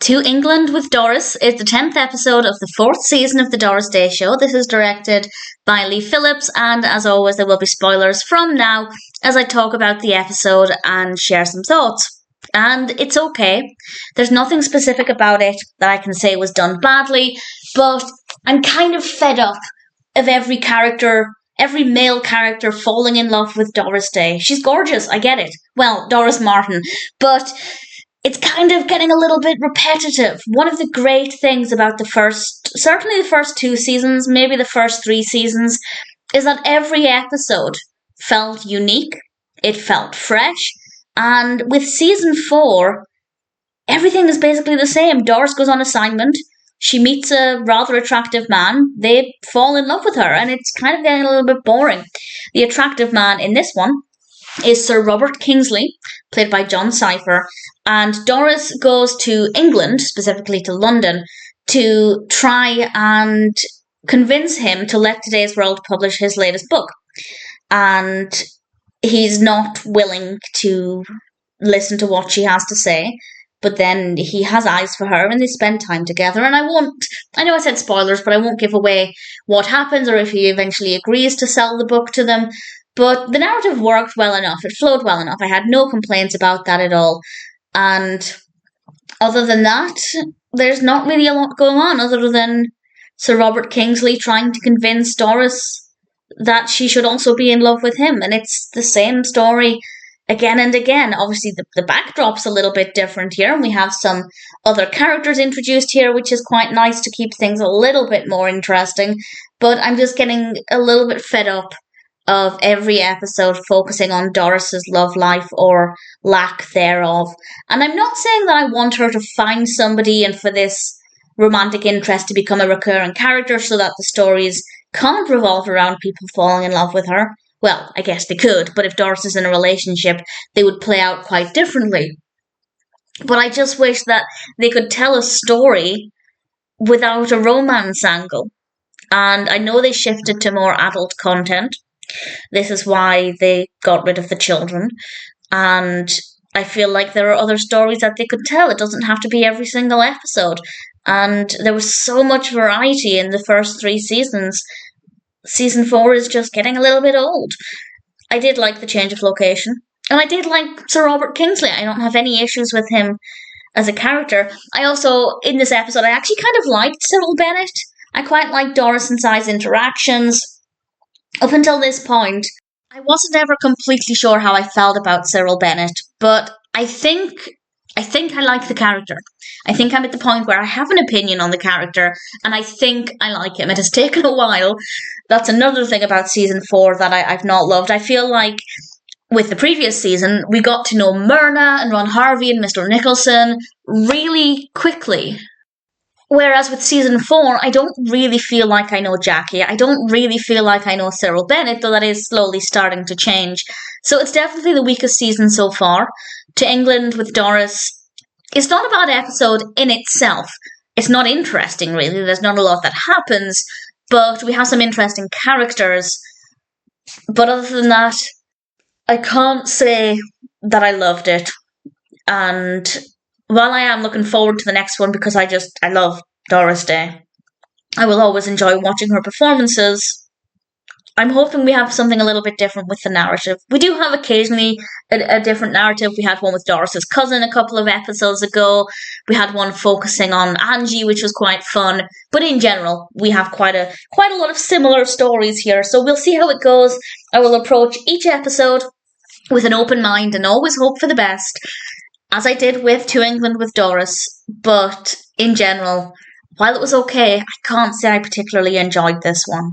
To England with Doris is the 10th episode of the 4th season of the Doris Day Show. This is directed by Lee Phillips, and as always, there will be spoilers from now as I talk about the episode and share some thoughts. And it's okay. There's nothing specific about it that I can say was done badly, but I'm kind of fed up of every male character falling in love with Doris Day. She's gorgeous, I get it. Well, Doris Martin, but it's kind of getting a little bit repetitive. One of the great things about certainly the first 2 seasons, maybe the first 3 seasons, is that every episode felt unique, it felt fresh, and with season 4, everything is basically the same. Doris goes on assignment, she meets a rather attractive man, they fall in love with her, and it's kind of getting a little bit boring. The attractive man in this one is Sir Robert Kingsley, played by John Cypher, and Doris goes to England, specifically to London, to try and convince him to let Today's World publish his latest book. And he's not willing to listen to what she has to say, but then he has eyes for her and they spend time together. And I know I said spoilers, but I won't give away what happens or if he eventually agrees to sell the book to them. But the narrative worked well enough. It flowed well enough. I had no complaints about that at all. And other than that, there's not really a lot going on other than Sir Robert Kingsley trying to convince Doris that she should also be in love with him. And it's the same story again and again. Obviously, the backdrop's a little bit different here, and we have some other characters introduced here, which is quite nice to keep things a little bit more interesting. But I'm just getting a little bit fed up of every episode focusing on Doris's love life or lack thereof. And I'm not saying that I want her to find somebody and for this romantic interest to become a recurring character so that the stories can't revolve around people falling in love with her. Well, I guess they could, but if Doris is in a relationship, they would play out quite differently. But I just wish that they could tell a story without a romance angle. And I know they shifted to more adult content. This is why they got rid of the children. And I feel like there are other stories that they could tell. It doesn't have to be every single episode. And there was so much variety in the first 3 seasons. Season 4 is just getting a little bit old. I did like the change of location. And I did like Sir Robert Kingsley. I don't have any issues with him as a character. I also, in this episode, I actually kind of liked Cyril Bennett. I quite liked Doris and Cy's interactions. Up until this point, I wasn't ever completely sure how I felt about Cyril Bennett, but I think I like the character. I think I'm at the point where I have an opinion on the character, and I think I like him. It has taken a while. That's another thing about season 4 that I've not loved. I feel like with the previous season, we got to know Myrna and Ron Harvey and Mr. Nicholson really quickly. Whereas with season 4, I don't really feel like I know Jackie. I don't really feel like I know Cyril Bennett, though that is slowly starting to change. So it's definitely the weakest season so far. To England with Doris, it's not a bad episode in itself. It's not interesting, really. There's not a lot that happens, but we have some interesting characters. But other than that, I can't say that I loved it. And while I am looking forward to the next one because I love Doris Day, I will always enjoy watching her performances. I'm hoping we have something a little bit different with the narrative. We do have occasionally a different narrative. We had one with Doris's cousin a couple of episodes ago. We had one focusing on Angie, which was quite fun. But in general, we have quite a lot of similar stories here. So we'll see how it goes. I will approach each episode with an open mind and always hope for the best, as I did with To England with Doris. But in general, while it was okay, I can't say I particularly enjoyed this one.